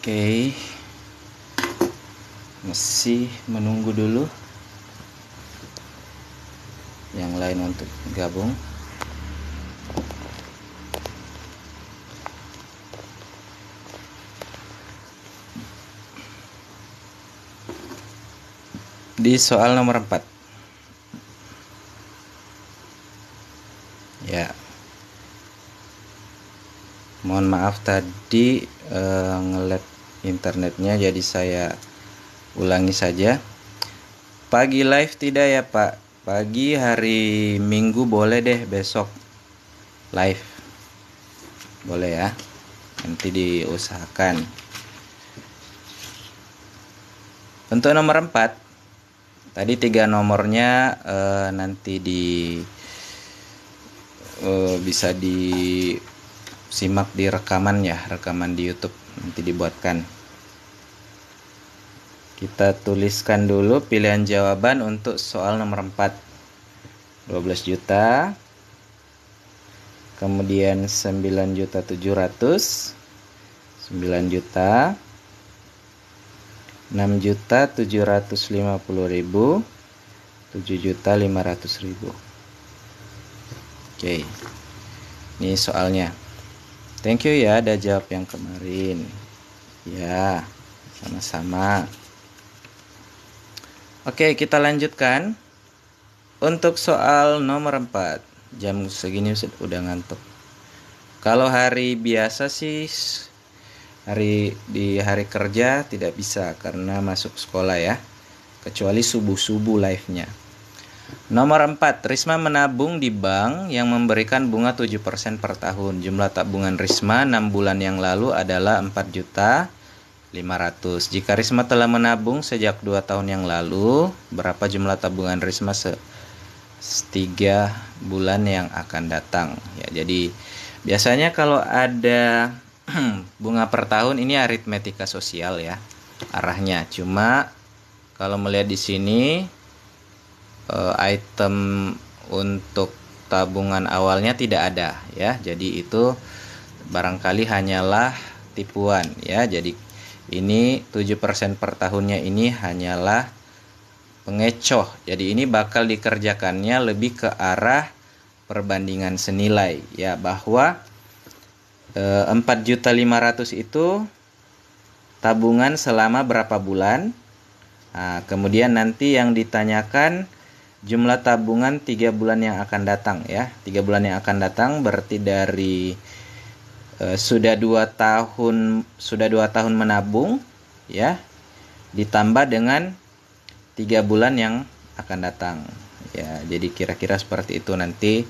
Oke, masih menunggu dulu yang lain untuk gabung. Di soal nomor 4 ya, mohon maaf tadi nge-lag internetnya, jadi saya ulangi saja. Pagi live tidak ya Pak? Pagi hari Minggu boleh deh, besok live boleh ya, nanti diusahakan. Untuk nomor 4 tadi 3 nomornya nanti bisa disimak di rekaman ya, rekaman di YouTube nanti dibuatkan. Kita tuliskan dulu pilihan jawaban untuk soal nomor 4. 12 juta, kemudian 9.700.000, 9 juta, 6.750.000, 7.500.000. Oke, ini soalnya. Thank you ya, ada jawab yang kemarin ya, sama-sama. Oke, kita lanjutkan. Untuk soal nomor 4, jam segini udah ngantuk. Kalau hari biasa sih, di hari kerja tidak bisa karena masuk sekolah ya, kecuali subuh-subuh live-nya. Nomor 4, Risma menabung di bank yang memberikan bunga 7% per tahun. Jumlah tabungan Risma 6 bulan yang lalu adalah 4.500.000. Jika Risma telah menabung sejak 2 tahun yang lalu, berapa jumlah tabungan Risma 3 bulan yang akan datang? Ya, jadi biasanya kalau ada bunga per tahun ini aritmetika sosial ya arahnya. Cuma kalau melihat di sini item untuk tabungan awalnya tidak ada ya. Jadi itu barangkali hanyalah tipuan ya. Jadi ini 7% per tahunnya ini hanyalah pengecoh. Jadi ini bakal dikerjakannya lebih ke arah perbandingan senilai ya, bahwa 4.500.000 itu tabungan selama berapa bulan. Nah, kemudian nanti yang ditanyakan jumlah tabungan 3 bulan yang akan datang ya. 3 bulan yang akan datang berarti dari sudah 2 tahun menabung ya, ditambah dengan 3 bulan yang akan datang ya. Jadi kira-kira seperti itu nanti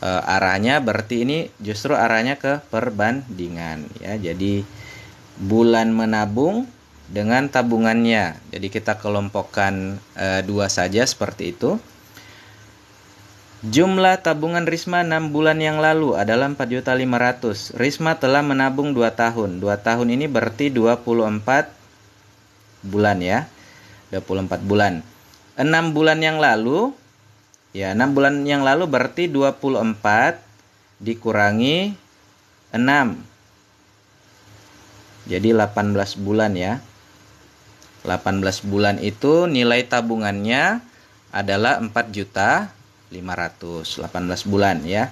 arahnya. Berarti ini justru arahnya ke perbandingan ya. Jadi bulan menabung dengan tabungannya, jadi kita kelompokkan 2 saja seperti itu. Jumlah tabungan Risma 6 bulan yang lalu adalah 4.500.000. Risma telah menabung 2 tahun. 2 tahun ini berarti 24 bulan ya. 24 bulan. 6 bulan yang lalu ya, 6 bulan yang lalu berarti 24 dikurangi 6. Jadi 18 bulan ya. 18 bulan itu nilai tabungannya adalah 4.500.000. 18 bulan ya.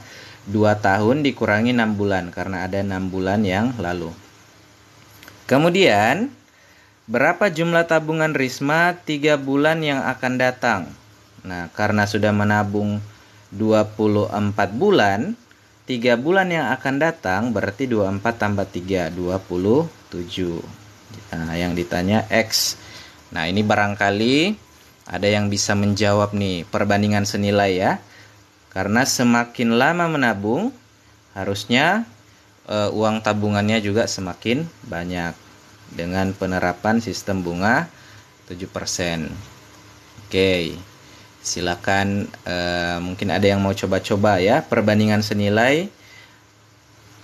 2 tahun dikurangi 6 bulan karena ada 6 bulan yang lalu. Kemudian berapa jumlah tabungan Risma 3 bulan yang akan datang? Nah, karena sudah menabung 24 bulan, 3 bulan yang akan datang berarti 24 tambah 3, 27. Nah, yang ditanya X. Nah, ini barangkali ada yang bisa menjawab nih, perbandingan senilai ya. Karena semakin lama menabung, harusnya uang tabungannya juga semakin banyak dengan penerapan sistem bunga 7%. Oke, silakan, mungkin ada yang mau coba-coba ya. Perbandingan senilai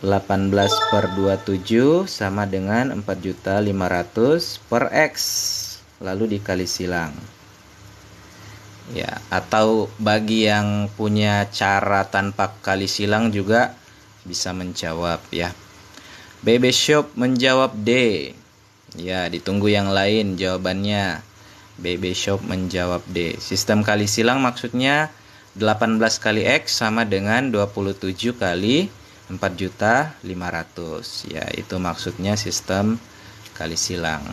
18/27 sama dengan 4.500.000 per X, lalu dikali silang ya. Atau bagi yang punya cara tanpa kali silang juga bisa menjawab ya. BB Shop menjawab D. Ya, ditunggu yang lain jawabannya. BB Shop menjawab D. Sistem kali silang maksudnya 18 kali X sama dengan 27 kali 4.500.000. Ya, itu maksudnya sistem kali silang.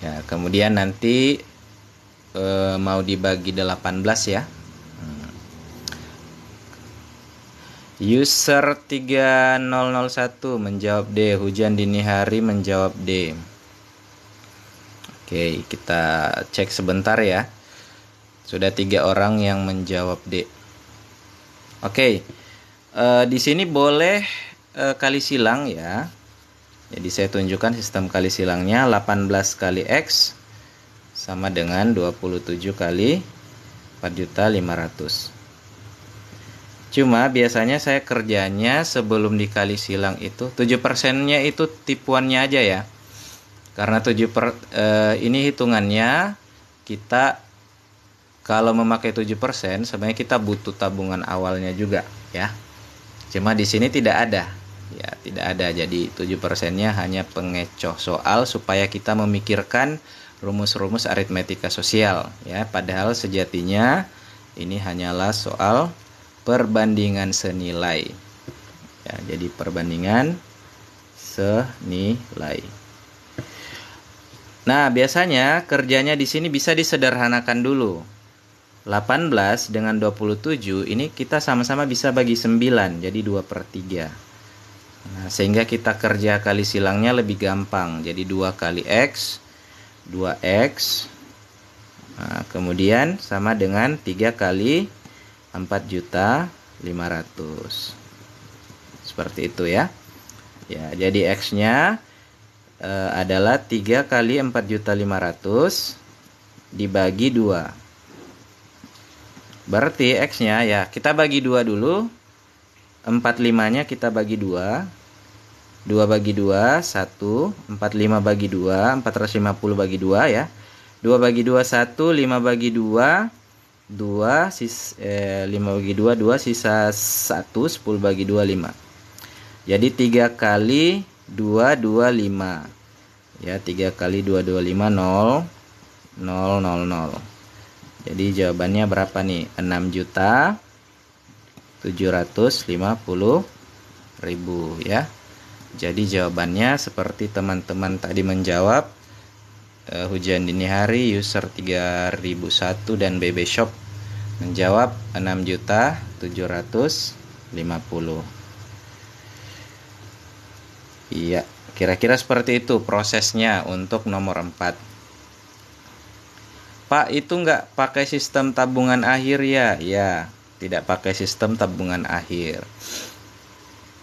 Ya, kemudian nanti mau dibagi 18 ya. User 3001 menjawab D. Hujan dini hari menjawab D. Oke, kita cek sebentar ya. Sudah 3 orang yang menjawab D. Oke, di sini boleh kali silang ya. Jadi saya tunjukkan sistem kali silangnya. 18 kali X sama dengan 27 kali 4.500.000. Cuma biasanya saya kerjanya sebelum dikali silang itu 7%-nya itu tipuannya aja ya. Karena ini hitungannya kita kalau memakai 7% sebenarnya kita butuh tabungan awalnya juga ya. Cuma di sini tidak ada. Ya, tidak ada. Jadi 7%-nya hanya pengecoh soal supaya kita memikirkan rumus-rumus aritmetika sosial ya. Padahal sejatinya ini hanyalah soal perbandingan senilai. Ya, jadi perbandingan senilai. Nah, biasanya kerjanya di sini bisa disederhanakan dulu. 18 dengan 27 ini kita sama-sama bisa bagi 9, jadi 2/3. Nah, sehingga kita kerja kali silangnya lebih gampang. Jadi 2 kali X, 2X. Nah, kemudian sama dengan 3 kali 4.500.000. Seperti itu ya. Ya, jadi X-nya adalah 3 kali 4.500.000 dibagi 2. Berarti X-nya ya kita bagi 2 dulu. 45-nya kita bagi 2. 2 bagi 2, 1. 45 bagi 2, 450 bagi 2 ya. 2 bagi 2, 1. 5 bagi 2, 5 bagi 2, 2. Sisa 1. 10 bagi 2, 5. Jadi 3 kali 2, 2, 5. Ya, 3 kali 2, 2, 5, 0. 0, 0, 0. Jadi jawabannya berapa nih? 6.750.000 ya. Jadi jawabannya seperti teman-teman tadi menjawab. Hujan dini hari user 3001 dan BB Shop menjawab 6.750.000. Iya, kira-kira seperti itu prosesnya untuk nomor 4. Pak, itu nggak pakai sistem tabungan akhir ya? Ya, tidak pakai sistem tabungan akhir.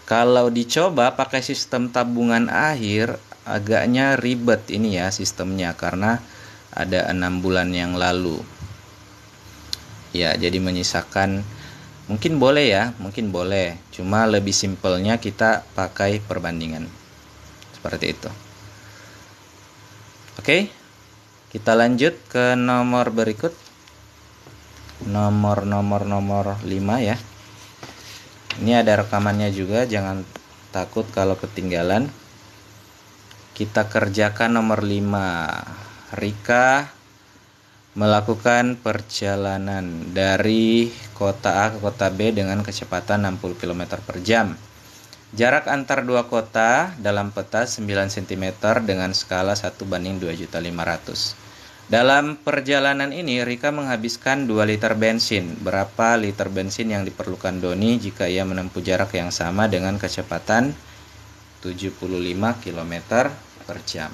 Kalau dicoba pakai sistem tabungan akhir, agaknya ribet ini ya sistemnya, karena ada 6 bulan yang lalu. Ya, jadi menyisakan, mungkin boleh ya, mungkin boleh. Cuma lebih simpelnya kita pakai perbandingan. Seperti itu. Oke. Kita lanjut ke nomor berikut. Nomor 5 ya. Ini ada rekamannya juga, jangan takut kalau ketinggalan. Kita kerjakan nomor 5. Rika melakukan perjalanan dari kota A ke kota B dengan kecepatan 60 km per jam. Jarak antar dua kota dalam peta 9 cm dengan skala 1:2.500.000. Dalam perjalanan ini, Rika menghabiskan 2 liter bensin. Berapa liter bensin yang diperlukan Doni jika ia menempuh jarak yang sama dengan kecepatan 75 km per jam?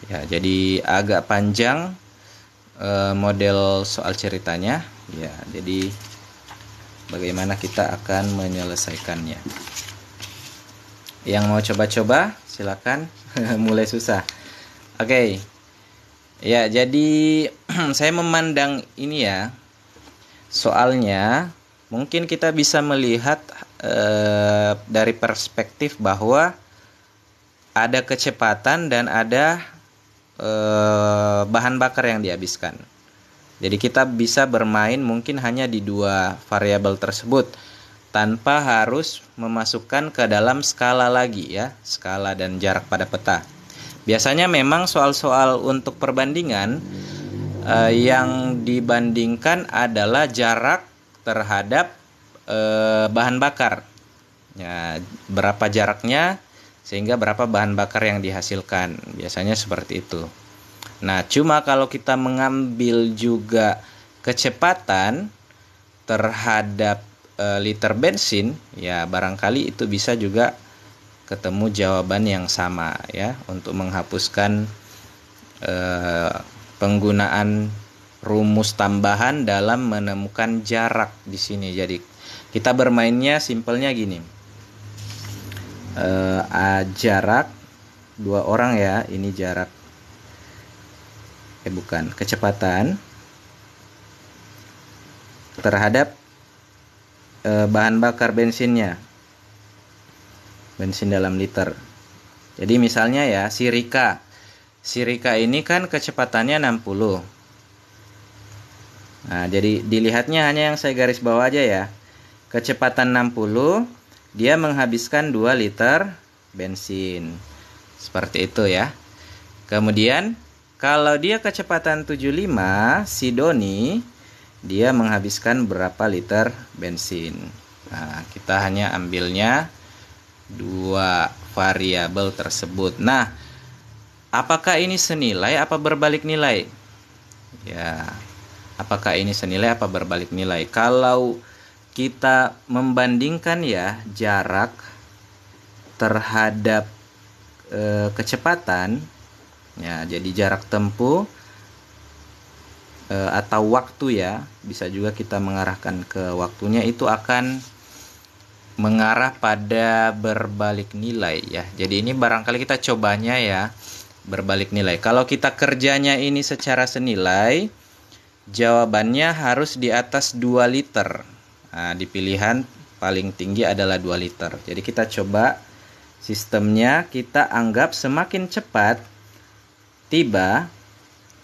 Ya, jadi agak panjang model soal ceritanya. Ya, jadi bagaimana kita akan menyelesaikannya? Yang mau coba-coba, silakan. Mulai susah. Oke. Ya, jadi saya memandang ini ya, soalnya mungkin kita bisa melihat dari perspektif bahwa ada kecepatan dan ada bahan bakar yang dihabiskan. Jadi kita bisa bermain mungkin hanya di 2 variabel tersebut. tanpa harus memasukkan ke dalam skala lagi ya, skala dan jarak pada peta. Biasanya memang soal-soal untuk perbandingan yang dibandingkan adalah jarak terhadap bahan bakar. Ya, berapa jaraknya sehingga berapa bahan bakar yang dihasilkan. Biasanya seperti itu. Nah, cuma kalau kita mengambil juga kecepatan terhadap liter bensin, ya barangkali itu bisa juga ketemu jawaban yang sama ya, untuk menghapuskan penggunaan rumus tambahan dalam menemukan jarak di sini. Jadi kita bermainnya simpelnya gini. Jarak dua orang ya, ini jarak kecepatan terhadap bahan bakar bensinnya, bensin dalam liter. Jadi misalnya ya, si Rika ini kan kecepatannya 60. Nah, jadi dilihatnya hanya yang saya garis bawah aja ya. Kecepatan 60, dia menghabiskan 2 liter bensin. Seperti itu ya. Kemudian kalau dia kecepatan 75, si Doni dia menghabiskan berapa liter bensin. Nah, kita hanya ambilnya 2 variabel tersebut. Nah, apakah ini senilai apa berbalik nilai? Ya, apakah ini senilai apa berbalik nilai? Kalau kita membandingkan ya jarak terhadap kecepatan, ya, jadi jarak tempuh atau waktu ya, bisa juga kita mengarahkan ke waktunya, itu akan mengarah pada berbalik nilai ya. Jadi ini barangkali kita cobanya ya, berbalik nilai. Kalau kita kerjanya ini secara senilai, jawabannya harus di atas 2 liter. Nah, di pilihan paling tinggi adalah 2 liter. Jadi kita coba sistemnya, kita anggap semakin cepat tiba,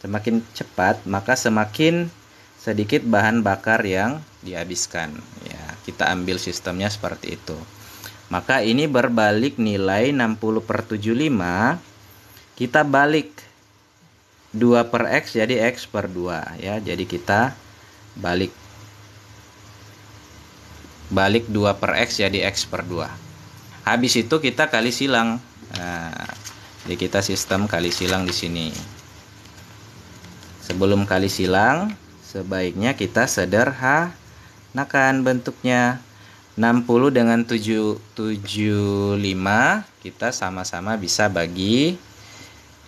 semakin cepat maka semakin sedikit bahan bakar yang dihabiskan. Ya, kita ambil sistemnya seperti itu. Maka ini berbalik nilai 60/75. Kita balik 2 per X jadi X per 2 ya. Jadi kita balik 2 per X jadi X per 2. Habis itu kita kali silang. Nah, jadi kita sistem kali silang di sini. Sebelum kali silang, sebaiknya kita sederhanakan bentuknya. 60 dengan 75 kita sama-sama bisa bagi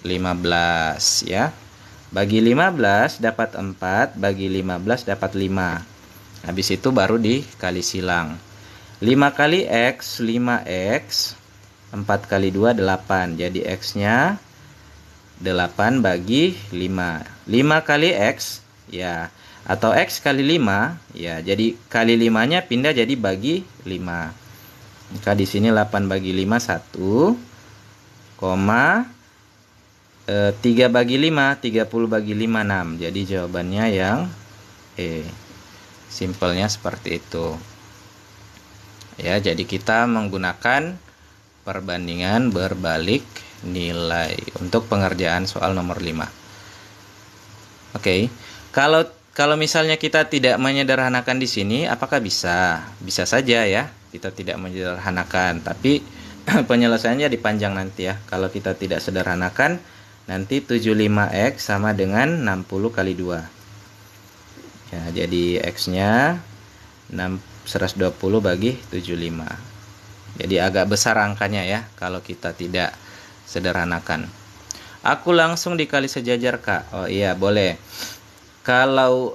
15 ya. Bagi 15 dapat 4, bagi 15 dapat 5. Habis itu baru dikali silang. 5 kali X, 5X. 4 kali 2, 8. Jadi X-nya 8 bagi 5. 5 kali X, ya. Atau X kali 5, ya. Jadi kali 5-nya pindah jadi bagi 5. Maka di sini 8 bagi 5, 1. 3 bagi 5, 30 bagi 5, 6. Jadi jawabannya yang E. Simpelnya seperti itu. Ya, jadi kita menggunakan perbandingan berbalik nilai untuk pengerjaan soal nomor 5. Oke. Kalau misalnya kita tidak menyederhanakan di sini, apakah bisa? Bisa saja ya, kita tidak menyederhanakan, tapi penyelesaiannya dipanjang nanti ya. Kalau kita tidak sederhanakan, nanti 75X sama dengan 60 kali 2. Ya, jadi X-nya 120 bagi 75. Jadi agak besar angkanya ya kalau kita tidak sederhanakan. Aku langsung dikali sejajar, Kak. Oh iya, boleh. Kalau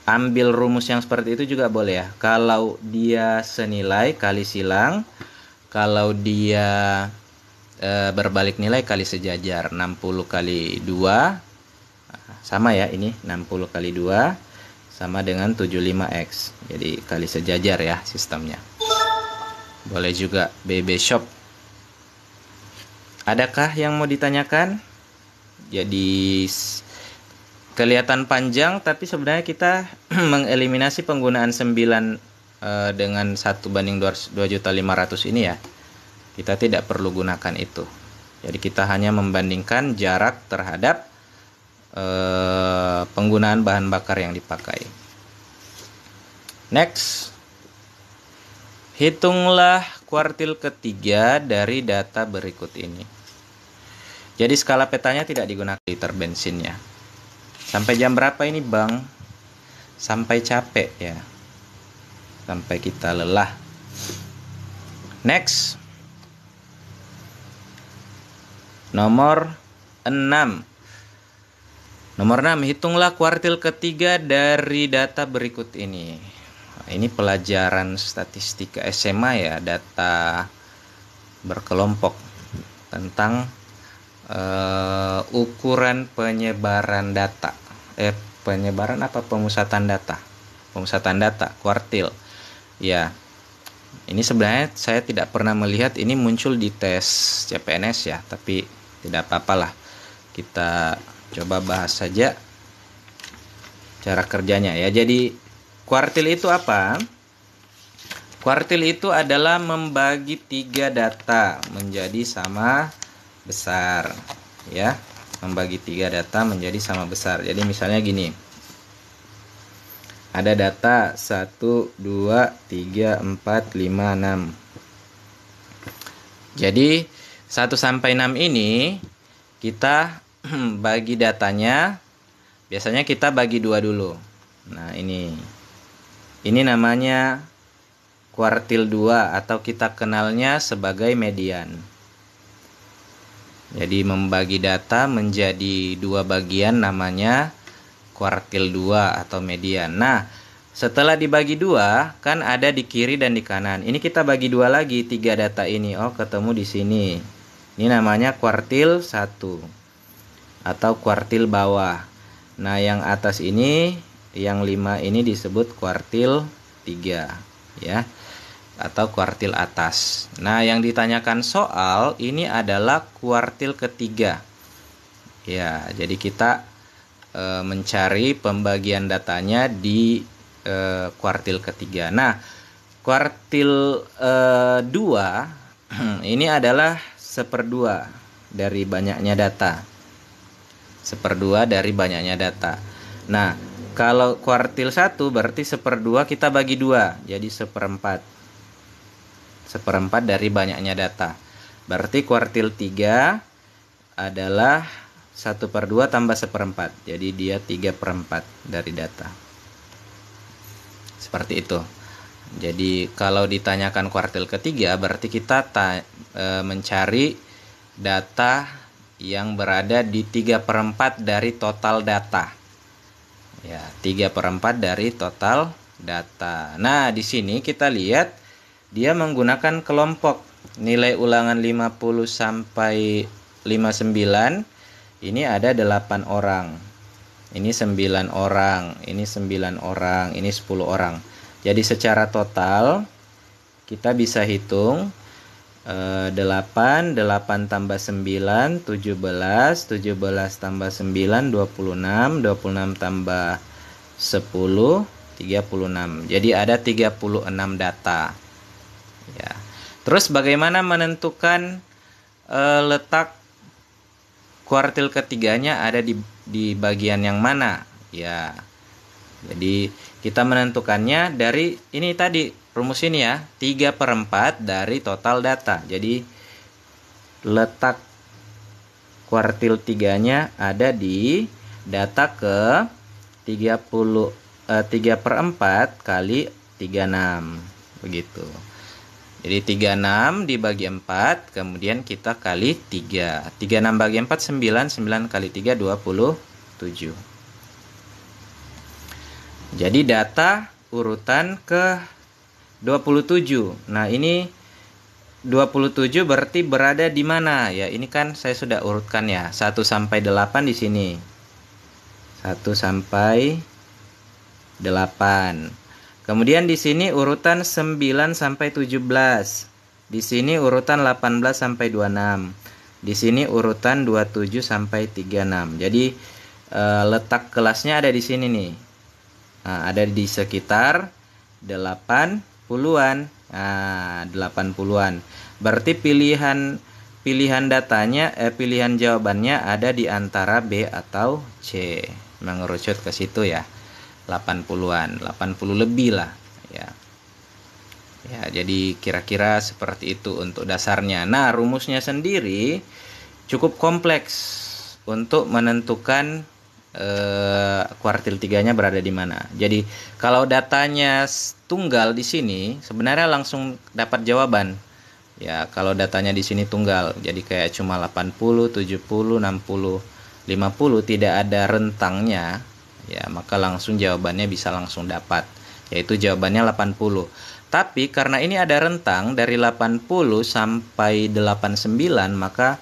ambil rumus yang seperti itu juga boleh ya. Kalau dia senilai kali silang, kalau dia berbalik nilai kali sejajar. 60 kali 2 sama ya, ini 60 kali 2 sama dengan 75X. Jadi kali sejajar ya sistemnya. Boleh juga BB Shop. Adakah yang mau ditanyakan? Jadi kelihatan panjang, tapi sebenarnya kita mengeliminasi penggunaan 9 dengan 1:2.500.000 ini ya. Kita tidak perlu gunakan itu. Jadi kita hanya membandingkan jarak terhadap penggunaan bahan bakar yang dipakai. Next, hitunglah kuartil ketiga dari data berikut ini. Jadi skala petanya tidak digunakan liter bensinnya. Sampai jam berapa ini Bang? Sampai capek ya. Sampai kita lelah. Next. Nomor 6. Nomor 6, hitunglah kuartil ketiga dari data berikut ini. Nah, ini pelajaran statistika SMA ya, data berkelompok tentang ukuran penyebaran data. Penyebaran apa? Pemusatan data. Pemusatan data, kuartil. Ya, ini sebenarnya saya tidak pernah melihat ini muncul di tes CPNS ya, tapi tidak apa-apalah. Kita coba bahas saja cara kerjanya ya. Jadi kuartil itu apa? Kuartil itu adalah membagi 3 data menjadi sama besar ya. Membagi 3 data menjadi sama besar. Jadi misalnya gini. Ada data 1, 2, 3, 4, 5, 6. Jadi 1 sampai 6 ini kita bagi datanya. Biasanya kita bagi 2 dulu. Nah, ini namanya kuartil 2 atau kita kenalnya sebagai median. Jadi membagi data menjadi 2 bagian namanya kuartil 2 atau median. Nah, setelah dibagi 2 kan ada di kiri dan di kanan. Ini kita bagi 2 lagi 3 data ini. Oh, ketemu di sini. Ini namanya kuartil 1 atau kuartil bawah. Nah, yang atas ini, yang 5 ini disebut kuartil 3 ya, atau kuartil atas. Nah, yang ditanyakan soal ini adalah kuartil ketiga. Ya, jadi kita mencari pembagian datanya di kuartil ketiga. Nah, kuartil 2 ini adalah 1/2 dari banyaknya data. 1/2 dari banyaknya data. Nah, kalau kuartil 1 berarti 1/2 kita bagi 2, jadi 1/4. 1/4 dari banyaknya data. Berarti kuartil 3 adalah 1/2 tambah 1/4. Jadi dia 3/4 dari data. Seperti itu. Jadi kalau ditanyakan kuartil ketiga berarti kita mencari data yang berada di 3/4 dari total data. Ya, 3/4 dari total data. Nah, di sini kita lihat dia menggunakan kelompok. Nilai ulangan 50 sampai 59. Ini ada 8 orang. Ini 9 orang. Ini 9 orang. Ini 10 orang. Jadi secara total kita bisa hitung 8 tambah 9 17, 17 tambah 9 26, 26 tambah 10 36. Jadi ada 36 data. Ya. Terus bagaimana menentukan letak kuartil ketiganya ada di bagian yang mana? Ya. Jadi kita menentukannya dari ini tadi, rumus ini ya, 3/4 dari total data. Jadi letak kuartil 3-nya ada di data ke 3/4 kali 36. Begitu. Jadi 36 dibagi 4, kemudian kita kali 3. 36 bagi 4, 9. 9 kali 3, 27. Jadi data urutan ke 27. Nah, ini 27 berarti berada di mana? Ya, ini kan saya sudah urutkan ya. 1 sampai 8 di sini. 1 sampai 8. Kemudian di sini urutan 9 sampai 17. Di sini urutan 18 sampai 26. Di sini urutan 27 sampai 36. Jadi letak kelasnya ada di sini nih. Nah, ada di sekitar 80-an. Nah, 80-an. Berarti pilihan datanya, pilihan jawabannya ada di antara B atau C. Mengerucut ke situ ya. 80-an, 80 lebih lah ya. Ya, jadi kira-kira seperti itu untuk dasarnya. Nah, rumusnya sendiri cukup kompleks untuk menentukan kuartil 3-nya berada di mana. Jadi, kalau datanya tunggal di sini, sebenarnya langsung dapat jawaban. Ya, kalau datanya di sini tunggal, jadi kayak cuma 80, 70, 60, 50, tidak ada rentangnya, ya, maka langsung jawabannya bisa langsung dapat, yaitu jawabannya 80. Tapi karena ini ada rentang dari 80 sampai 89, maka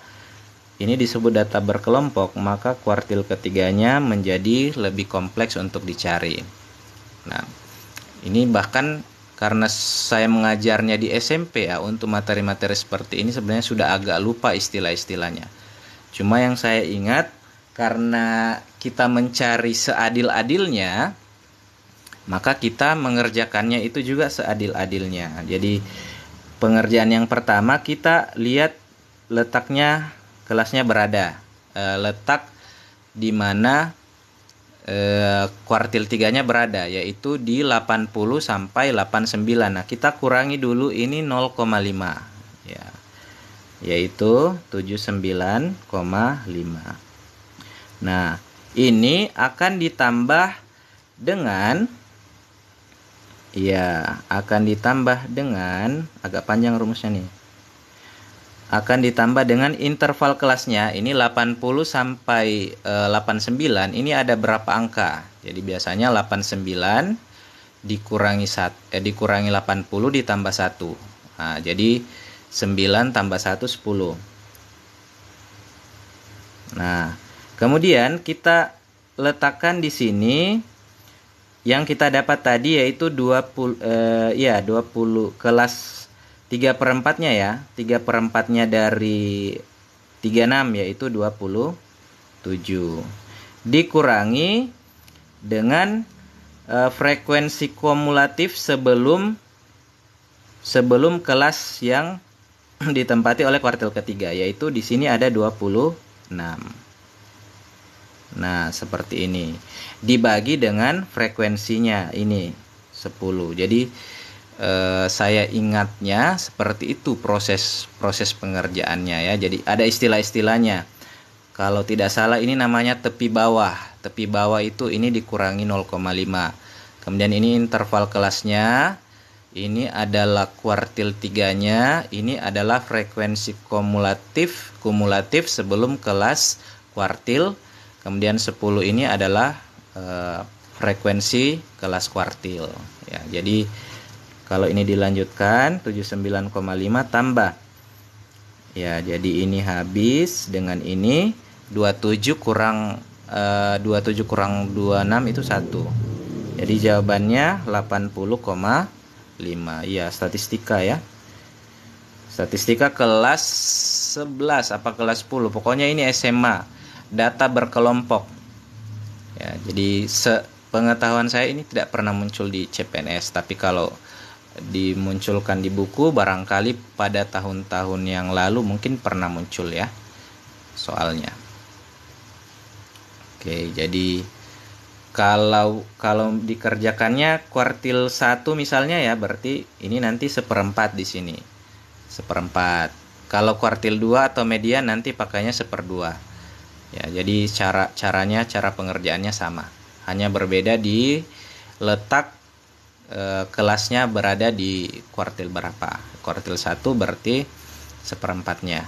ini disebut data berkelompok, maka kuartil ketiganya menjadi lebih kompleks untuk dicari. Nah, ini bahkan karena saya mengajarnya di SMP ya, untuk materi-materi seperti ini sebenarnya sudah agak lupa istilah-istilahnya. Cuma yang saya ingat, karena kita mencari seadil-adilnya, maka kita mengerjakannya itu juga seadil-adilnya. Jadi pengerjaan yang pertama kita lihat letaknya, kelasnya berada, letak di mana kuartil 3-nya berada, yaitu di 80 sampai 89. Nah, kita kurangi dulu ini 0,5 ya, yaitu 79,5. Nah, ini akan ditambah dengan agak panjang rumusnya nih. Akan ditambah dengan interval kelasnya, ini 80 sampai 89, ini ada berapa angka. Jadi biasanya 89 dikurangi 80 ditambah 1. Nah, jadi 9 tambah 1 10. Nah, kemudian kita letakkan di sini yang kita dapat tadi, yaitu 20 kelas 3/4-nya ya. 3/4-nya dari 36 yaitu 27. Dikurangi dengan frekuensi kumulatif sebelum kelas yang ditempati oleh kuartil ketiga, yaitu di sini ada 26. Nah, seperti ini. Dibagi dengan frekuensinya ini 10. Jadi saya ingatnya seperti itu proses pengerjaannya ya. Jadi ada istilah-istilahnya. Kalau tidak salah ini namanya tepi bawah. Tepi bawah itu ini dikurangi 0,5. Kemudian ini interval kelasnya. Ini adalah kuartil 3-nya. Ini adalah frekuensi kumulatif sebelum kelas kuartil. Kemudian 10 ini adalah frekuensi kelas kuartil ya. Jadi kalau ini dilanjutkan 79,5 tambah. Ya, jadi ini habis dengan ini 27 kurang 26 itu 1. Jadi jawabannya 80,5. Ya, statistika ya. Statistika kelas 11 apa kelas 10. Pokoknya ini SMA, data berkelompok. Ya, jadi pengetahuan saya ini tidak pernah muncul di CPNS, tapi kalau dimunculkan di buku barangkali pada tahun-tahun yang lalu mungkin pernah muncul ya soalnya. Oke, jadi kalau dikerjakannya kuartil 1 misalnya ya, berarti ini nanti 1/4 di sini. 1/4. Kalau kuartil 2 atau median nanti pakainya 1/2. Ya, jadi cara pengerjaannya sama. Hanya berbeda di letak kelasnya berada di kuartil berapa. Kuartil 1 berarti 1/4-nya.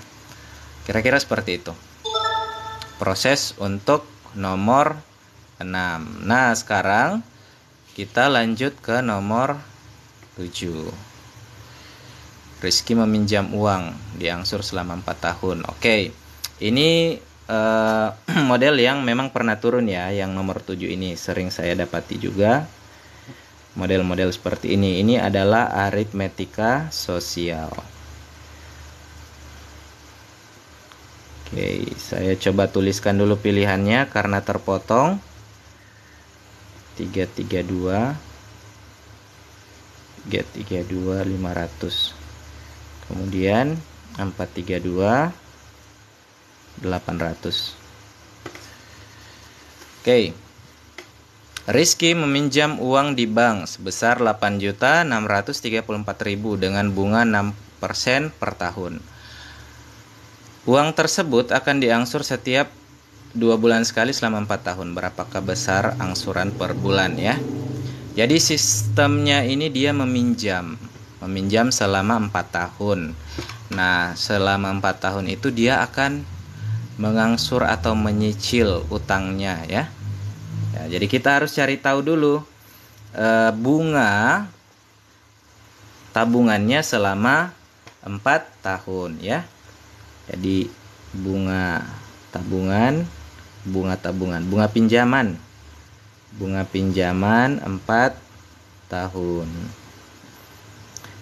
Kira-kira seperti itu proses untuk nomor 6. Nah, sekarang kita lanjut ke nomor 7. Rizky meminjam uang diangsur selama 4 tahun. Oke, ini model yang memang pernah turun ya. Yang nomor 7 ini sering saya dapati juga model-model seperti ini. Ini adalah aritmetika sosial. Oke, saya coba tuliskan dulu pilihannya karena terpotong. 332 500. Kemudian 432 800. Oke. Rizky meminjam uang di bank sebesar 8.634.000 dengan bunga 6% per tahun. Uang tersebut akan diangsur setiap 2 bulan sekali selama 4 tahun. Berapakah besar angsuran per bulan ya? Jadi sistemnya ini dia meminjam selama 4 tahun. Nah, selama 4 tahun itu dia akan mengangsur atau menyicil utangnya ya. Jadi kita harus cari tahu dulu bunga tabungannya selama 4 tahun ya. Jadi bunga pinjaman 4 tahun.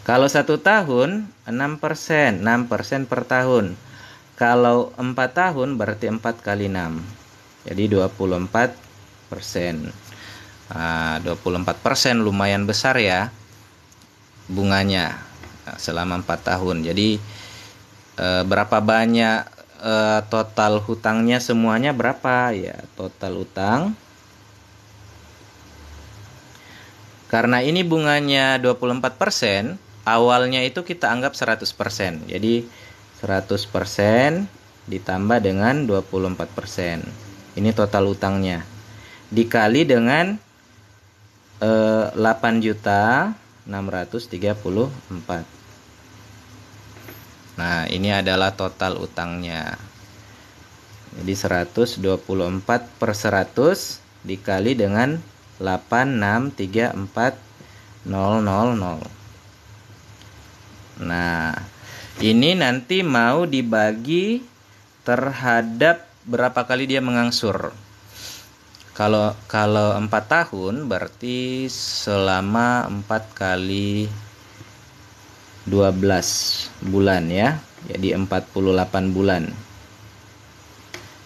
Kalau 1 tahun 6% per tahun. Kalau 4 tahun berarti 4 kali 6. Jadi 24%. 24% lumayan besar ya bunganya selama 4 tahun. Jadi berapa banyak total hutangnya semuanya berapa ya? Total utang, karena ini bunganya 24%, awalnya itu kita anggap 100%. Jadi 100% ditambah dengan 24%. Ini total utangnya. Dikali dengan 8.634. Nah, ini adalah total utangnya. Jadi 124 per 100 dikali dengan 8634000. Nah, ini nanti mau dibagi terhadap berapa kali dia mengangsur. Kalau 4 tahun berarti selama 4 kali 12 bulan ya. Jadi 48 bulan.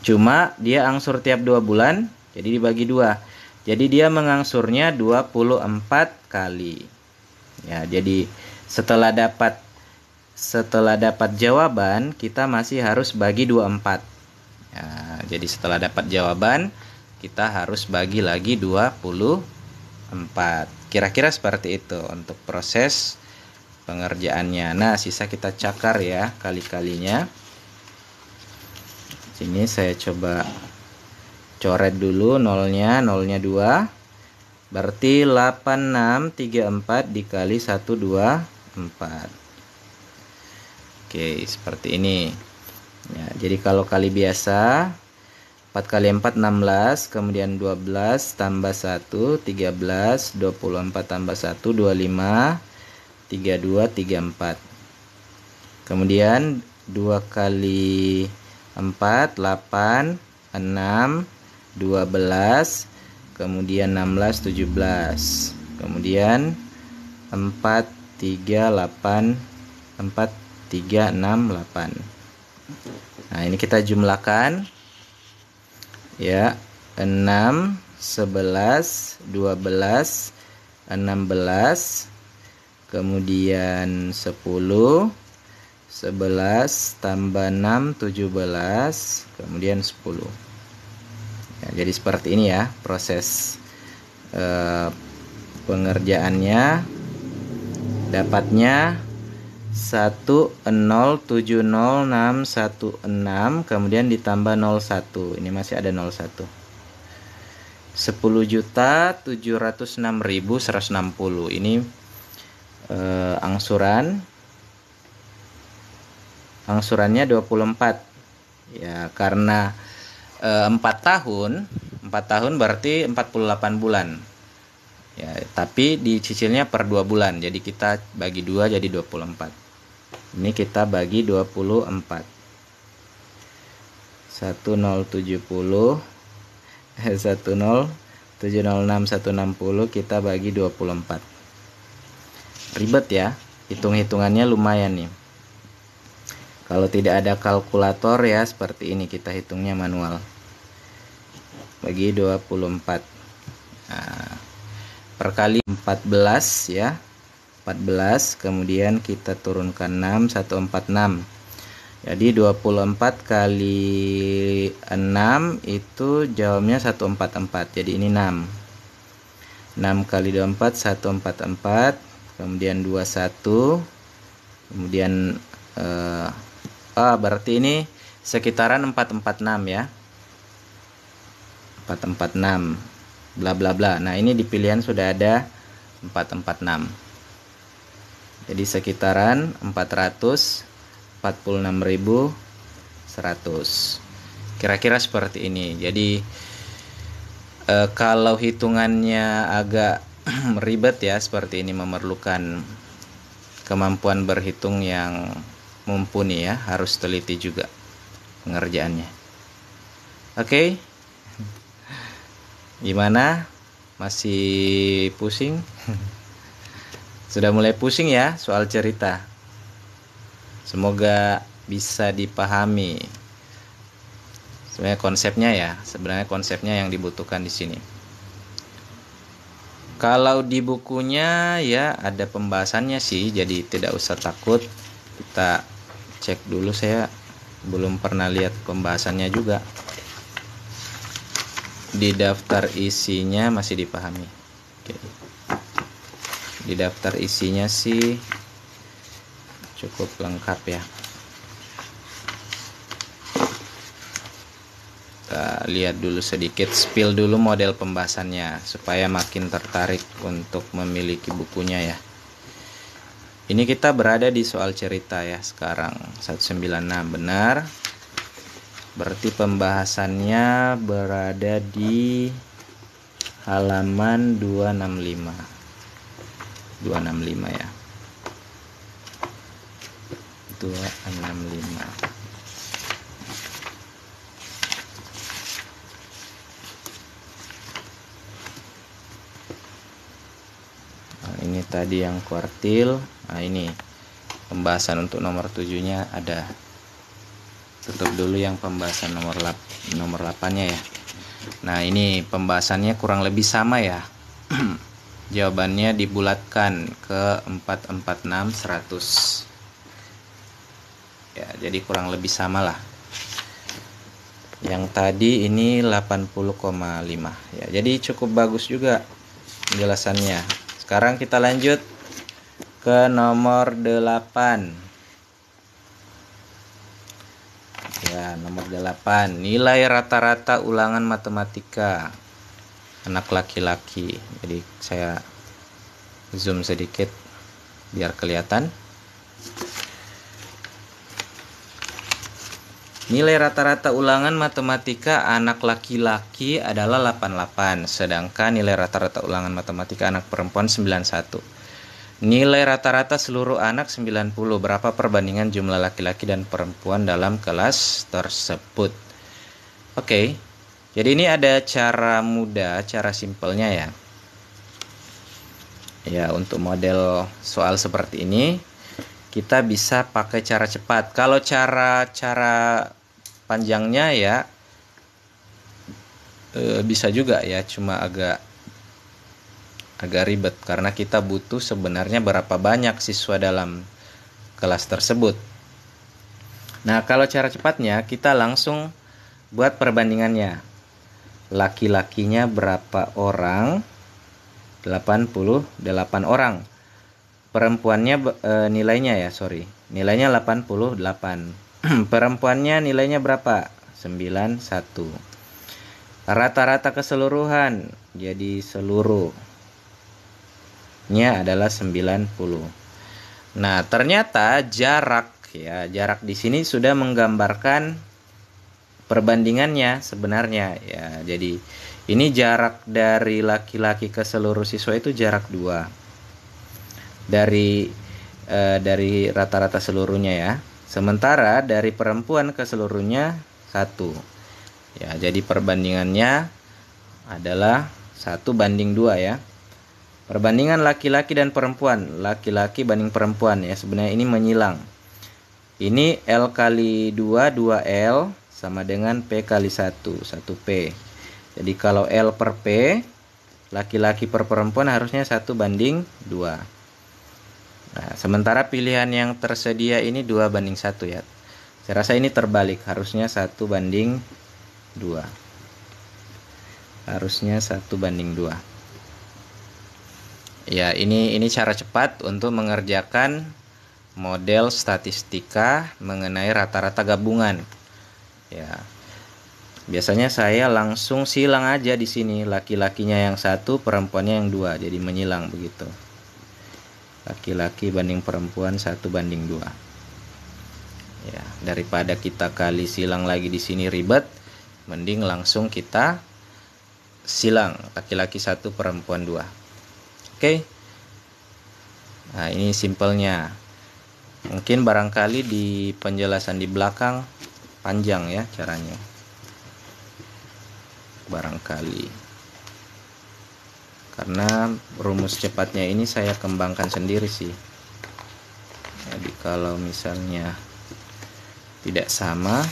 Cuma dia angsur tiap 2 bulan, jadi dibagi 2. Jadi dia mengangsurnya 24 kali. Ya, jadi setelah dapat jawaban, kita masih harus bagi 24. Ya, jadi setelah dapat jawaban, kita harus bagi lagi 24. Kira-kira seperti itu untuk proses pengerjaannya. Nah, sisa kita cakar ya kali-kalinya. Sini saya coba coret dulu nolnya 2. Berarti 8634 dikali 124. Oke, seperti ini. Ya, jadi kalau kali biasa 4 kali 4 16, kemudian 12 tambah 1 13, 24 tambah 1 25, 32 34. Kemudian 2 kali 4 8 6 12, kemudian 16 17. Kemudian 4 3 8 4 3 6 8. Nah, ini kita jumlahkan ya. 6 11 12 16, kemudian 10 11 tambah 6 17, kemudian 10. Ya, jadi seperti ini ya proses pengerjaannya. Dapatnya 10700616, kemudian ditambah 01. Ini masih ada 01. 10.706.160. Ini angsurannya 24 ya, karena 4 tahun berarti 48 bulan ya, tapi dicicilnya per 2 bulan, jadi kita bagi 2 jadi 24. Ini kita bagi 24. 1070 10706160 kita bagi 24. Ribet ya, hitung-hitungannya lumayan nih. Kalau tidak ada kalkulator ya seperti ini, kita hitungnya manual. Bagi 24. Nah, perkali 14 ya. 14, kemudian kita turunkan 6, 146. Jadi 24 kali 6 itu jawabnya 144. Jadi ini 6. 6 kali 24 144, kemudian 21. Kemudian berarti ini sekitaran 446 ya. 446 bla bla bla. Nah, ini di pilihan sudah ada 446. Jadi sekitaran 446.100. Kira-kira seperti ini. Jadi kalau hitungannya agak ribet ya, seperti ini memerlukan kemampuan berhitung yang mumpuni ya, harus teliti juga pengerjaannya. Oke. Gimana? Masih pusing? Sudah mulai pusing ya soal cerita? Semoga bisa dipahami. Sebenarnya konsepnya yang dibutuhkan di sini. Kalau di bukunya ya ada pembahasannya sih, jadi tidak usah takut. Kita cek dulu, saya belum pernah lihat pembahasannya juga. Di daftar isinya masih dipahami. Oke. Di daftar isinya sih cukup lengkap ya. Kita lihat dulu sedikit, spill dulu model pembahasannya supaya makin tertarik untuk memiliki bukunya ya. Ini kita berada di soal cerita ya sekarang, 196 benar. Berarti pembahasannya berada di halaman 265. 265 ya. 265. Ini tadi yang kuartil. Nah, ini pembahasan untuk nomor 7-nya ada. Tutup dulu yang pembahasan nomor 8-nya ya. Nah, ini pembahasannya kurang lebih sama ya. Jawabannya dibulatkan ke 446 100. Ya, jadi kurang lebih sama lah. Yang tadi ini 80,5 ya. Jadi cukup bagus juga penjelasannya. Sekarang kita lanjut ke nomor 8. Ya, nomor 8. Nilai rata-rata ulangan matematika anak laki-laki. Jadi saya zoom sedikit biar kelihatan. Nilai rata-rata ulangan matematika anak laki-laki adalah 88, sedangkan nilai rata-rata ulangan matematika anak perempuan 91. Nilai rata-rata seluruh anak 90. Berapa perbandingan jumlah laki-laki dan perempuan dalam kelas tersebut? Oke. Jadi ini ada cara mudah, cara simpelnya ya. Ya, untuk model soal seperti ini kita bisa pakai cara cepat. Kalau cara panjangnya ya bisa juga ya, cuma agak ribet karena kita butuh sebenarnya berapa banyak siswa dalam kelas tersebut. Nah, kalau cara cepatnya kita langsung buat perbandingannya. Laki-lakinya berapa orang? 88 orang. Perempuannya nilainya 88. Perempuannya nilainya berapa? 91. Rata-rata keseluruhan, jadi seluruhnya adalah 90. Nah, ternyata jarak di sini sudah menggambarkan perbandingannya sebenarnya ya. Jadi ini jarak dari laki-laki ke seluruh siswa itu jarak 2. Dari rata-rata seluruhnya ya. Sementara dari perempuan ke seluruhnya 1. Ya, jadi perbandingannya adalah 1:2 ya. Perbandingan laki-laki dan perempuan, laki-laki banding perempuan ya. Sebenarnya ini menyilang. Ini L kali 2, 2L sama dengan P kali 1, 1P. Jadi kalau L per P, laki-laki per perempuan harusnya 1:2. Nah, sementara pilihan yang tersedia ini 2:1 ya. Saya rasa ini terbalik, harusnya 1:2. Harusnya 1:2. Ya, ini cara cepat untuk mengerjakan model statistika mengenai rata-rata gabungan. Ya. Biasanya saya langsung silang aja di sini, laki-lakinya yang 1, perempuannya yang 2, jadi menyilang begitu. Laki-laki banding perempuan 1:2. Ya, daripada kita kali silang lagi di sini ribet, mending langsung kita silang, laki-laki 1, perempuan 2. Oke. Nah, ini simpelnya. Mungkin barangkali di penjelasan di belakang panjang ya caranya. Barangkali. Karena rumus cepatnya ini saya kembangkan sendiri sih. Jadi kalau misalnya tidak sama,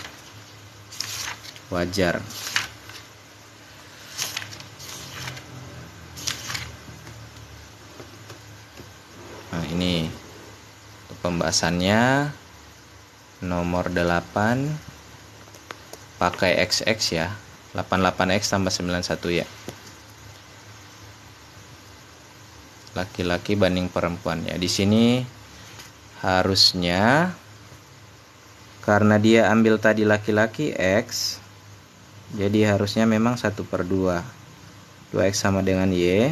wajar. Nah, ini pembahasannya nomor 8 pakai XX ya. 88X tambah 91 ya. Laki-laki banding perempuan ya. Di sini harusnya karena dia ambil tadi laki-laki X, jadi harusnya memang 1/2. 2X sama dengan Y.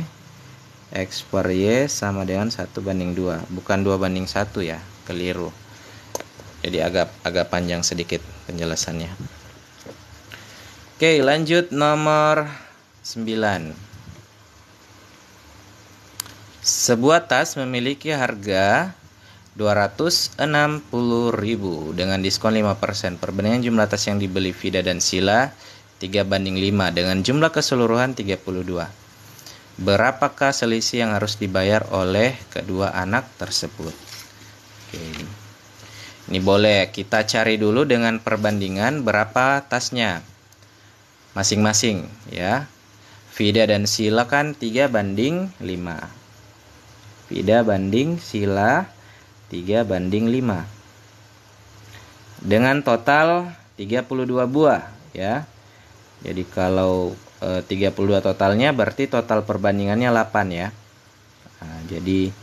X per Y sama dengan 1:2, bukan 2:1 ya, keliru. Jadi agak panjang sedikit penjelasannya. Oke, lanjut nomor 9. Sebuah tas memiliki harga 260.000 dengan diskon 5%. Perbandingan jumlah tas yang dibeli Vida dan Sila 3:5 dengan jumlah keseluruhan 32. Berapakah selisih yang harus dibayar oleh kedua anak tersebut? Oke. Ini boleh kita cari dulu dengan perbandingan berapa tasnya masing-masing ya. Vida dan Sila kan 3:5. Vida banding Sila 3:5. Dengan total 32 buah ya. Jadi kalau 32 totalnya berarti total perbandingannya 8 ya. Nah, jadi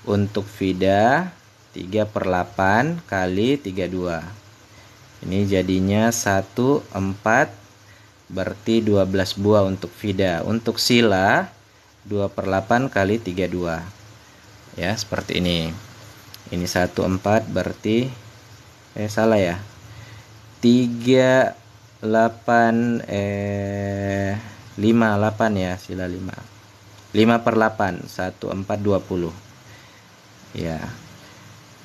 untuk Vida 3/8 kali 32. Ini jadinya 1/4 berarti 12 buah untuk Vida. Untuk Sila 2/8 kali 32. Ya, seperti ini. Ini 1/4 berarti salah ya. 5/8 ya, Sila 5. 5/8 1/4 20. Ya.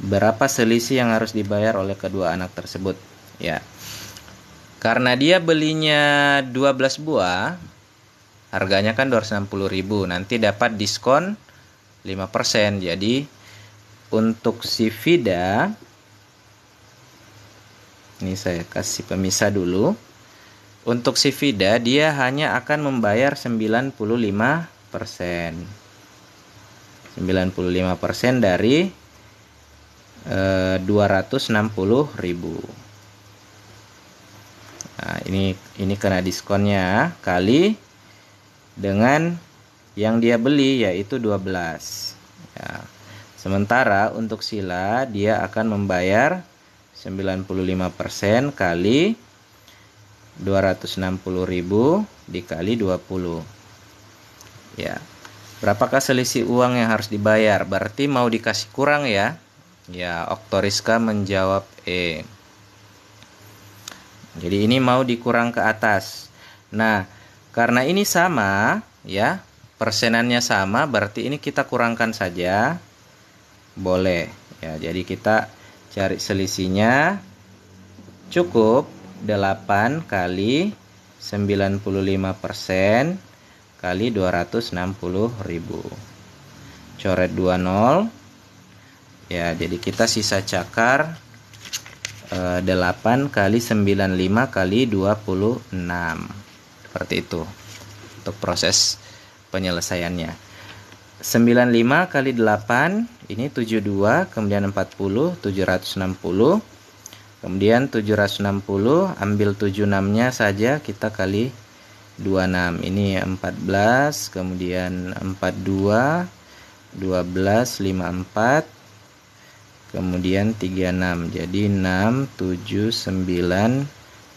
Berapa selisih yang harus dibayar oleh kedua anak tersebut? Ya. Karena dia belinya 12 buah, harganya kan 260.000, nanti dapat diskon 5%. Jadi untuk si Vida, ini saya kasih pemisah dulu. Untuk si Vida dia hanya akan membayar 95%. 95% dari 260.000. Nah, ini kena diskonnya kali dengan yang dia beli yaitu 12. Ya. Sementara untuk Sila dia akan membayar 95% kali 260.000 dikali 20. Ya. Berapakah selisih uang yang harus dibayar? Berarti mau dikasih kurang ya. Ya, Oktoriska menjawab E. Jadi ini mau dikurang ke atas. Nah, karena ini sama ya, persenannya sama, berarti ini kita kurangkan saja. Boleh. Ya, jadi kita cari selisihnya. Cukup 8 kali 95% kali 260.000. Coret 20. Ya, jadi kita sisa cakar 8 kali 95 kali 26. Seperti itu untuk proses penyelesaiannya. 95 kali 8 ini 72, kemudian 40, 760. Kemudian 760 ambil 76-nya saja kita kali 26. Ini 14, kemudian 42, 12, 54, kemudian 36. Jadi 6, 7, 9,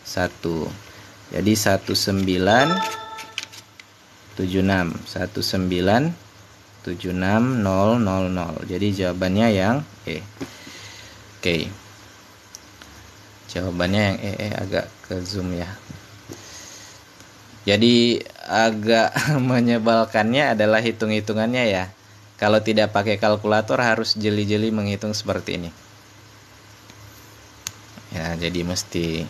1. Jadi 1976. 1976000. Jadi jawabannya yang E. Oke. Jawabannya yang E. Agak ke zoom ya. Jadi agak menyebalkannya adalah hitung-hitungannya ya. Kalau tidak pakai kalkulator harus jeli-jeli menghitung seperti ini. Ya, jadi mesti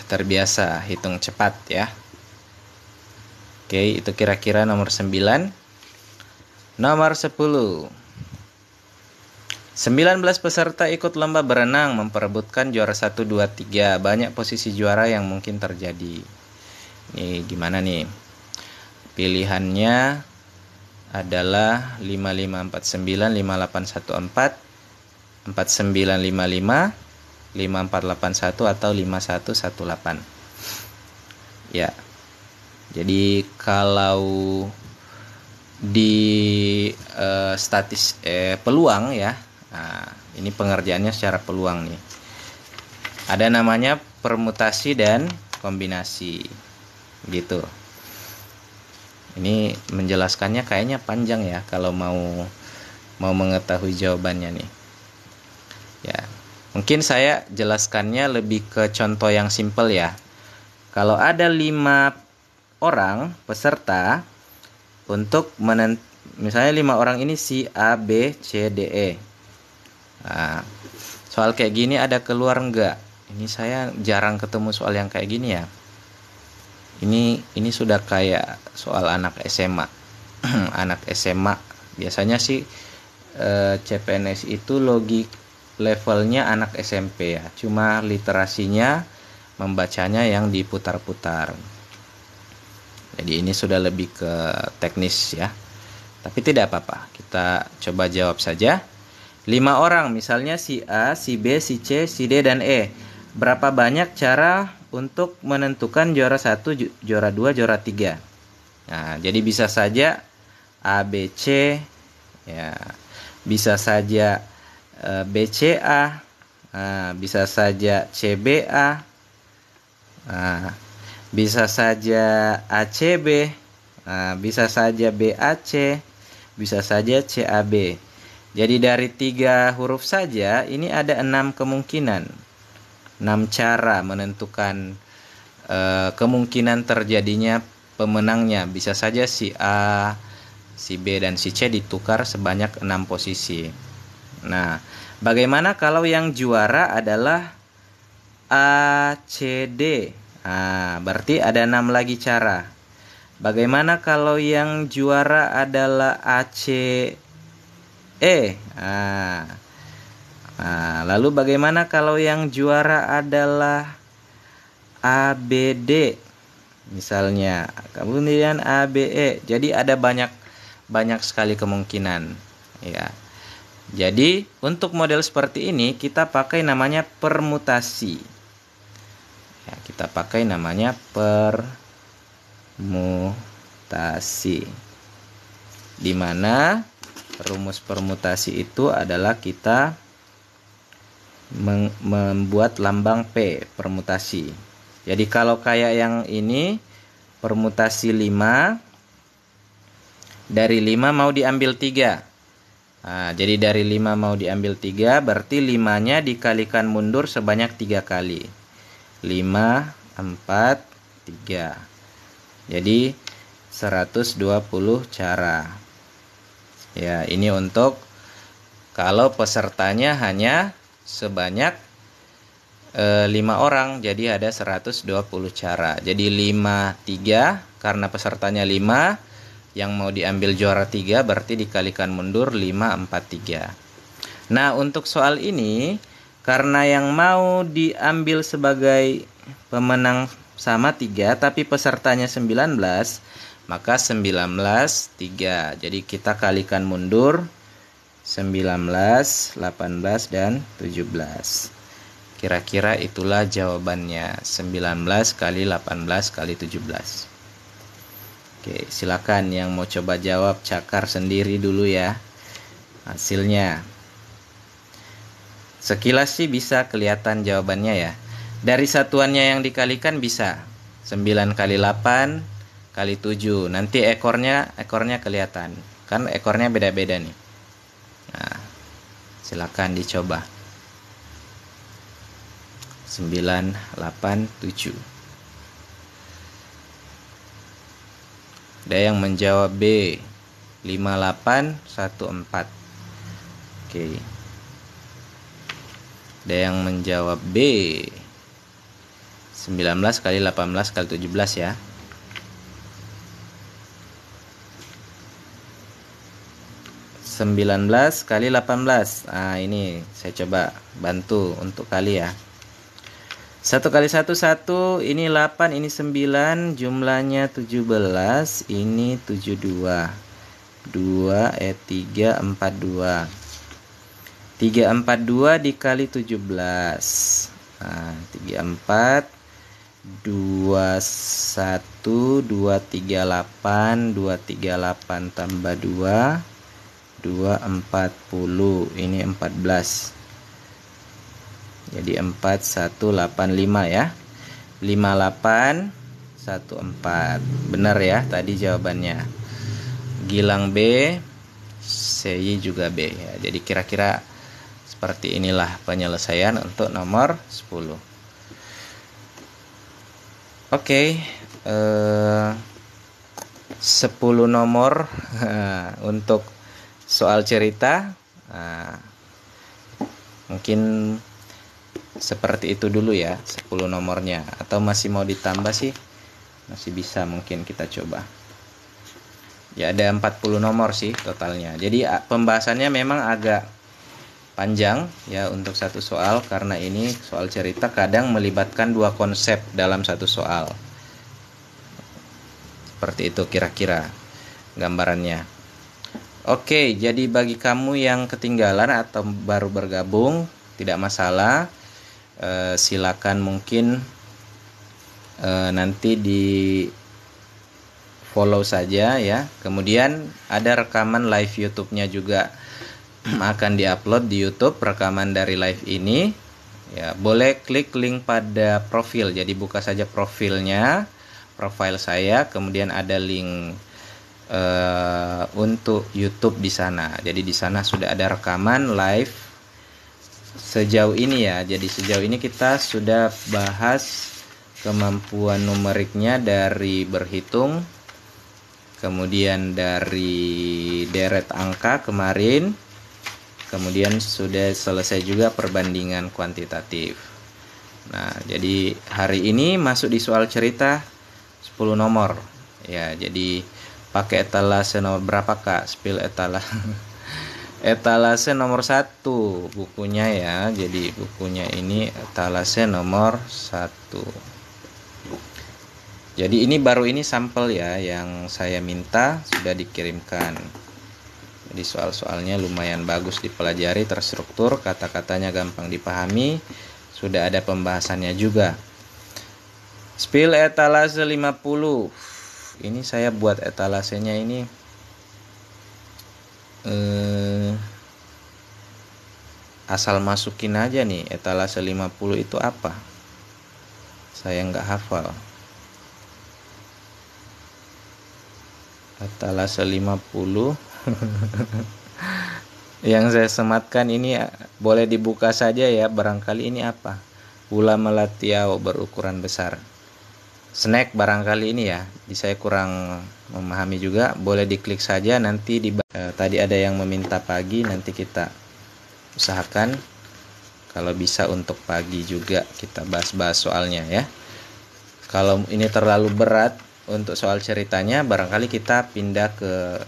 terbiasa hitung cepat ya. Oke, itu kira-kira nomor 9. Nomor 10. 19 peserta ikut lomba berenang memperebutkan juara 1, 2, 3. Banyak posisi juara yang mungkin terjadi. Ini gimana nih? Pilihannya adalah 5549, 5814, 4955, 5481 atau 5118. Ya. Jadi kalau di peluang ya. Nah, ini pengerjaannya secara peluang nih. Ada namanya permutasi dan kombinasi. Gitu. Ini menjelaskannya kayaknya panjang ya kalau mau mengetahui jawabannya nih. Ya. Mungkin saya jelaskannya lebih ke contoh yang simpel ya. Kalau ada 5 orang peserta untuk misalnya 5 orang ini si A, B, C, D, E. Nah, soal kayak gini ada keluar enggak? Ini saya jarang ketemu soal yang kayak gini ya. Ini sudah kayak soal anak SMA. Anak SMA biasanya sih CPNS itu logik levelnya anak SMP ya. Cuma literasinya membacanya yang diputar-putar. Jadi ini sudah lebih ke teknis ya. Tapi tidak apa-apa. Kita coba jawab saja. 5 orang misalnya si A, si B, si C, si D dan E. Berapa banyak cara untuk menentukan juara 1, juara 2, juara 3? Nah, jadi bisa saja A, B, C ya. Bisa saja BCA. Nah, bisa saja CBA. Nah, bisa saja ACB, bisa saja BAC, bisa saja CAB. Jadi dari 3 huruf saja ini ada 6 kemungkinan, 6 cara menentukan kemungkinan terjadinya pemenangnya. Bisa saja si A, si B dan si C ditukar sebanyak 6 posisi. Nah, bagaimana kalau yang juara adalah ACD? Nah, berarti ada 6 lagi cara. Bagaimana kalau yang juara adalah ACE? Nah, lalu bagaimana kalau yang juara adalah ABD? Misalnya, kemudian ABE. Jadi ada banyak sekali kemungkinan. Ya. Jadi untuk model seperti ini kita pakai namanya permutasi. Ya, kita pakai namanya permutasi. Di mana rumus permutasi itu adalah kita membuat lambang P, permutasi. Jadi kalau kayak yang ini permutasi 5, dari 5 mau diambil 3. Nah, jadi dari 5 mau diambil 3, berarti 5-nya dikalikan mundur sebanyak 3 kali. 5, 4, 3. Jadi 120 cara. Ya, ini untuk kalau pesertanya hanya sebanyak 5 orang, jadi ada 120 cara. Jadi 5, 3, karena pesertanya 5, yang mau diambil juara 3 berarti dikalikan mundur 5, 4, 3. Nah, untuk soal ini, karena yang mau diambil sebagai pemenang sama 3, tapi pesertanya 19, maka 19, 3. Jadi kita kalikan mundur 19, 18, dan 17. Kira-kira itulah jawabannya. 19 kali 18 kali 17. Oke, silakan yang mau coba jawab cakar sendiri dulu ya hasilnya. Sekilas sih bisa kelihatan jawabannya ya. Dari satuannya yang dikalikan bisa 9 kali 8 kali 7. Nanti ekornya kelihatan. Kan ekornya beda-beda nih. Nah, silakan dicoba. 9, 8, 7. Ada yang menjawab B, 58, 14. Oke. Ada yang menjawab B, 19 kali 18 kali 17 ya. (19 kali 18). Nah, ini saya coba bantu untuk kali ya. 1 kali 1, 1. Ini 8, ini 9. Jumlahnya 17. Ini 72. 3, 4, 2. 342 dikali 17. Nah, 34. 21, 238. 238 tambah 2. 240. Ini 14. Jadi 4185 ya. 5814. Benar ya tadi jawabannya. Gilang B, Seyi juga B ya. Jadi kira-kira seperti inilah penyelesaian untuk nomor 10. Oke, 10 nomor untuk soal cerita. Mungkin seperti itu dulu ya, 10 nomornya. Atau masih mau ditambah sih? Masih bisa, mungkin kita coba. Ya, ada 40 nomor sih totalnya. Jadi pembahasannya memang agak panjang ya untuk satu soal, karena ini soal cerita kadang melibatkan 2 konsep dalam satu soal. Seperti itu kira-kira gambarannya. Oke, jadi bagi kamu yang ketinggalan atau baru bergabung, tidak masalah. Silakan mungkin nanti di follow saja ya. Kemudian ada rekaman live YouTube-nya juga akan diupload di YouTube, rekaman dari live ini ya. Boleh klik link pada profil. Jadi buka saja profilnya, profil saya, kemudian ada link untuk YouTube di sana. Jadi di sana sudah ada rekaman live sejauh ini ya. Jadi sejauh ini kita sudah bahas kemampuan numeriknya dari berhitung, kemudian dari deret angka kemarin, kemudian sudah selesai juga perbandingan kuantitatif. Nah, jadi hari ini masuk di soal cerita 10 nomor ya. Jadi pakai etalase nomor berapa Kak? Spill etalase. Etalase nomor 1 bukunya ya. Jadi bukunya ini etalase nomor 1. Jadi ini baru ini sampel ya yang saya minta, sudah dikirimkan. Jadi soal-soalnya lumayan bagus dipelajari, terstruktur, kata-katanya gampang dipahami, sudah ada pembahasannya juga. Spill etalase 50. Ini saya buat etalasenya ini asal masukin aja nih. Etalase 50 itu apa? Saya nggak hafal. Etalase 50 yang saya sematkan ini boleh dibuka saja ya, barangkali ini apa? Gula melatiau berukuran besar. Snack barangkali ini ya. Jadi saya kurang memahami juga. Boleh diklik saja nanti tadi ada yang meminta pagi, nanti kita usahakan kalau bisa untuk pagi juga kita bahas-bahas soalnya ya. Kalau ini terlalu berat untuk soal ceritanya, barangkali kita pindah ke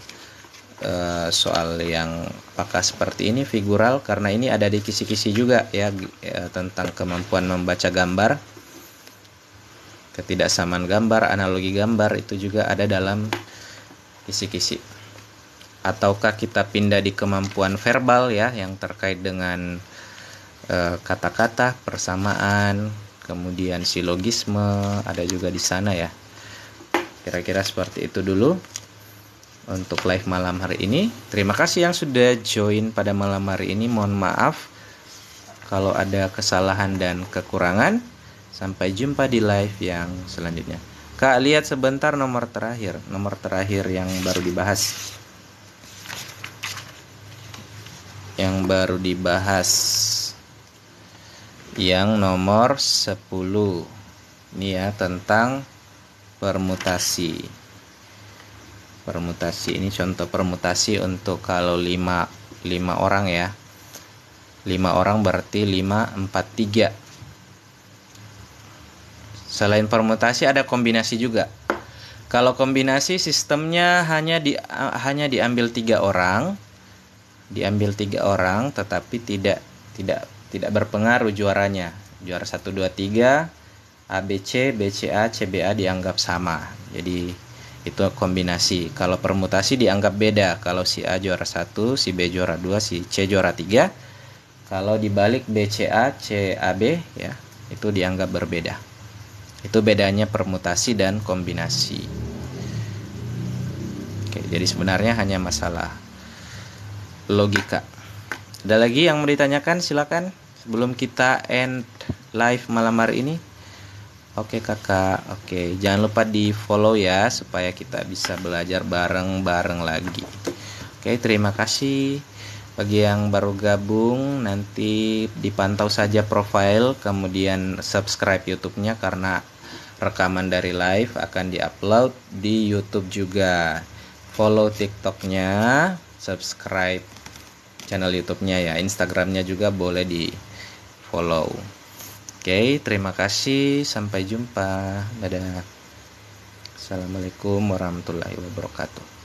soal yang apakah seperti ini figural, karena ini ada di kisi-kisi juga ya, tentang kemampuan membaca gambar, ketidaksamaan gambar, analogi gambar itu juga ada dalam kisi-kisi. Ataukah kita pindah di kemampuan verbal ya, yang terkait dengan kata-kata, persamaan, kemudian silogisme ada juga di sana ya. Kira-kira seperti itu dulu untuk live malam hari ini. Terima kasih yang sudah join pada malam hari ini. Mohon maaf kalau ada kesalahan dan kekurangan. Sampai jumpa di live yang selanjutnya. Kak, lihat sebentar nomor terakhir yang baru dibahas. Yang nomor 10. Ini ya, tentang permutasi. Permutasi ini contoh permutasi untuk kalau 5 orang ya. 5 orang berarti 5, 4, 3. Selain permutasi ada kombinasi juga. Kalau kombinasi sistemnya hanya diambil 3 orang. Diambil 3 orang tetapi tidak berpengaruh juaranya. Juara 1, 2, 3, ABC, BCA, CBA dianggap sama. Jadi itu kombinasi. Kalau permutasi dianggap beda. Kalau si A juara 1, si B juara 2, si C juara 3. Kalau dibalik BCA, CAB ya, itu dianggap berbeda. Itu bedanya permutasi dan kombinasi. Oke, jadi sebenarnya hanya masalah logika. Ada lagi yang mau ditanyakan? Silakan sebelum kita end live malam hari ini. Oke kakak, oke, jangan lupa di follow ya supaya kita bisa belajar bareng-bareng lagi. Oke, terima kasih. Bagi yang baru gabung, nanti dipantau saja profile, kemudian subscribe YouTube-nya karena rekaman dari live akan diupload di YouTube juga. Follow TikTok-nya, subscribe channel YouTube-nya ya, Instagram-nya juga boleh di follow. Oke, terima kasih, sampai jumpa. Dadah. Assalamualaikum warahmatullahi wabarakatuh.